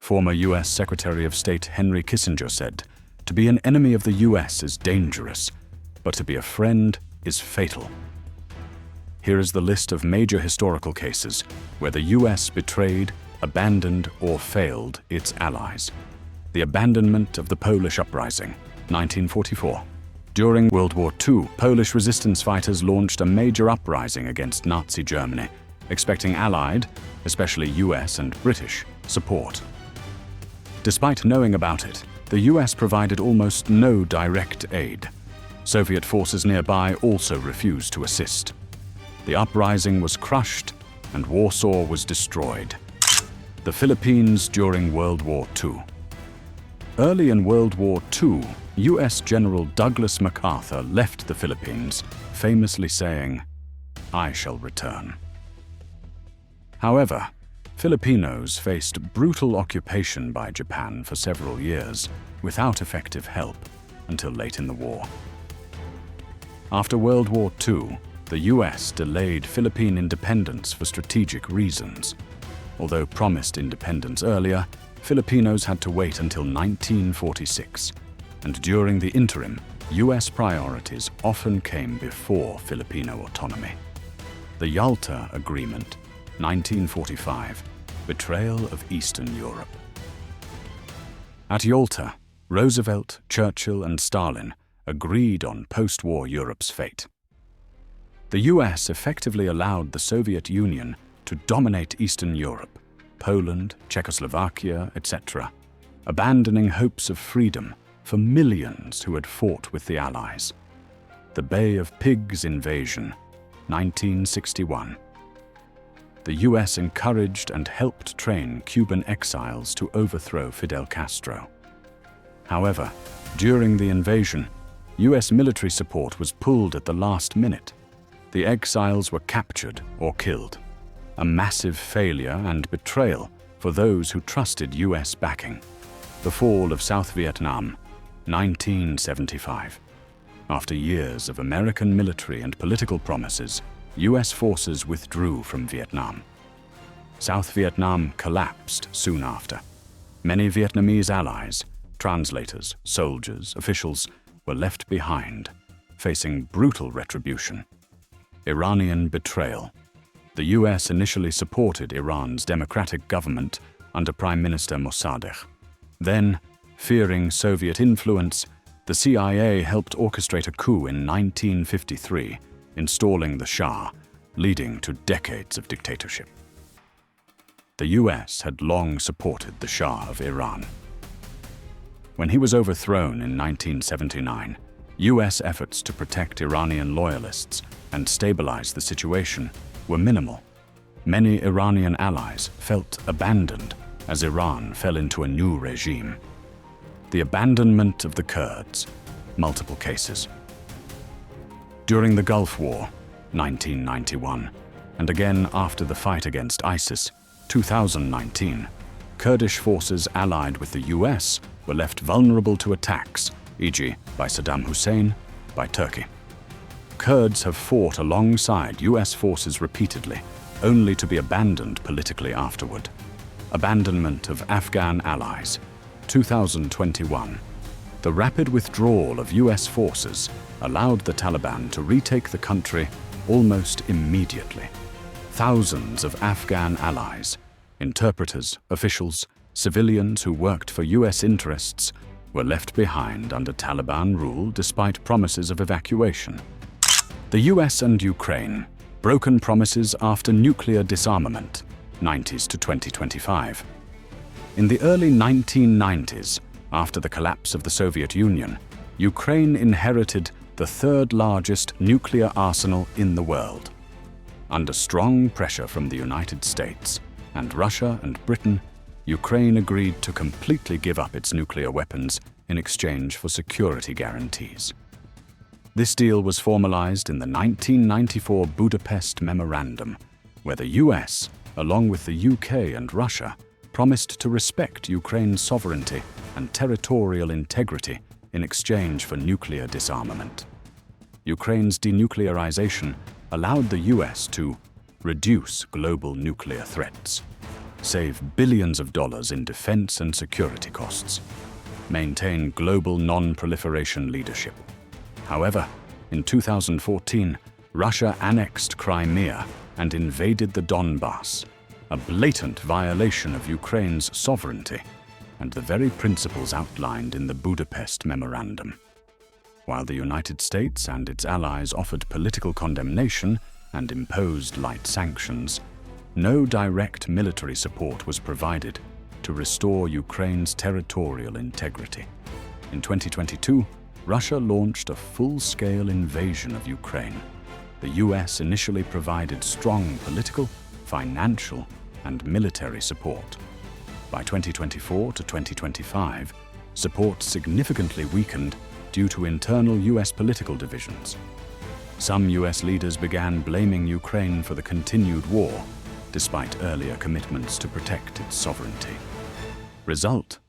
Former U.S. Secretary of State Henry Kissinger said, "To be an enemy of the U.S. is dangerous, but to be a friend is fatal." Here is the list of major historical cases where the U.S. betrayed, abandoned, or failed its allies. The abandonment of the Polish Uprising, 1944. During World War II, Polish resistance fighters launched a major uprising against Nazi Germany, expecting Allied, especially US and British, support. Despite knowing about it, the US provided almost no direct aid. Soviet forces nearby also refused to assist. The uprising was crushed and Warsaw was destroyed. The Philippines during World War II. Early in World War II, U.S. General Douglas MacArthur left the Philippines, famously saying, "I shall return." However, Filipinos faced brutal occupation by Japan for several years, without effective help, until late in the war. After World War II, the U.S. delayed Philippine independence for strategic reasons. Although promised independence earlier, Filipinos had to wait until 1946, and during the interim, U.S. priorities often came before Filipino autonomy. The Yalta Agreement, 1945, betrayal of Eastern Europe. At Yalta, Roosevelt, Churchill, and Stalin agreed on post-war Europe's fate. The U.S. effectively allowed the Soviet Union to dominate Eastern Europe, Poland, Czechoslovakia, etc., abandoning hopes of freedom for millions who had fought with the Allies. The Bay of Pigs invasion, 1961. The U.S. encouraged and helped train Cuban exiles to overthrow Fidel Castro. However, during the invasion, U.S. military support was pulled at the last minute. The exiles were captured or killed. A massive failure and betrayal for those who trusted U.S. backing. The fall of South Vietnam, 1975. After years of American military and political promises, U.S. forces withdrew from Vietnam. South Vietnam collapsed soon after. Many Vietnamese allies, translators, soldiers, officials, were left behind, facing brutal retribution. Iranian betrayal. The U.S. initially supported Iran's democratic government under Prime Minister Mossadegh. Then, fearing Soviet influence, the CIA helped orchestrate a coup in 1953, installing the Shah, leading to decades of dictatorship. The U.S. had long supported the Shah of Iran. When he was overthrown in 1979, U.S. efforts to protect Iranian loyalists and stabilize the situation were minimal. Many Iranian allies felt abandoned as Iran fell into a new regime. The abandonment of the Kurds, multiple cases. During the Gulf War, 1991, and again after the fight against ISIS, 2019, Kurdish forces allied with the US were left vulnerable to attacks, e.g. by Saddam Hussein, by Turkey. Kurds have fought alongside US forces repeatedly, only to be abandoned politically afterward. Abandonment of Afghan allies, 2021. The rapid withdrawal of US forces allowed the Taliban to retake the country almost immediately. Thousands of Afghan allies, interpreters, officials, civilians who worked for US interests, were left behind under Taliban rule despite promises of evacuation. The US and Ukraine, broken promises after nuclear disarmament, 90s to 2025. In the early 1990s, after the collapse of the Soviet Union, Ukraine inherited the third largest nuclear arsenal in the world. Under strong pressure from the United States and Russia and Britain, Ukraine agreed to completely give up its nuclear weapons in exchange for security guarantees. This deal was formalized in the 1994 Budapest Memorandum, where the US, along with the UK and Russia, promised to respect Ukraine's sovereignty and territorial integrity in exchange for nuclear disarmament. Ukraine's denuclearization allowed the US to reduce global nuclear threats, save billions of dollars in defense and security costs, maintain global non-proliferation leadership. However, in 2014, Russia annexed Crimea and invaded the Donbass, a blatant violation of Ukraine's sovereignty and the very principles outlined in the Budapest Memorandum. While the United States and its allies offered political condemnation and imposed light sanctions, no direct military support was provided to restore Ukraine's territorial integrity. In 2022, Russia launched a full-scale invasion of Ukraine. The US initially provided strong political, financial, and military support. By 2024 to 2025, support significantly weakened due to internal US political divisions. Some US leaders began blaming Ukraine for the continued war, despite earlier commitments to protect its sovereignty. Result: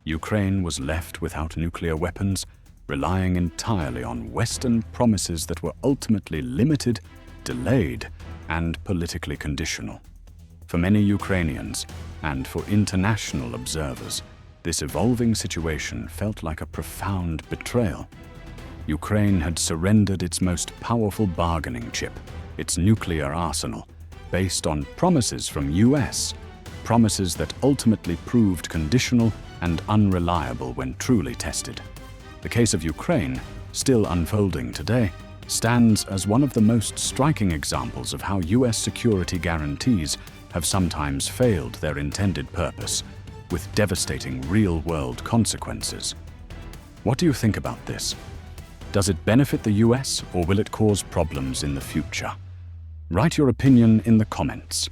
Ukraine was left without nuclear weapons, relying entirely on Western promises that were ultimately limited, delayed, and politically conditional. For many Ukrainians, and for international observers, this evolving situation felt like a profound betrayal. Ukraine had surrendered its most powerful bargaining chip, its nuclear arsenal, based on promises from US, promises that ultimately proved conditional and unreliable when truly tested. The case of Ukraine, still unfolding today, stands as one of the most striking examples of how US security guarantees have sometimes failed their intended purpose, with devastating real-world consequences. What do you think about this? Does it benefit the US, or will it cause problems in the future? Write your opinion in the comments.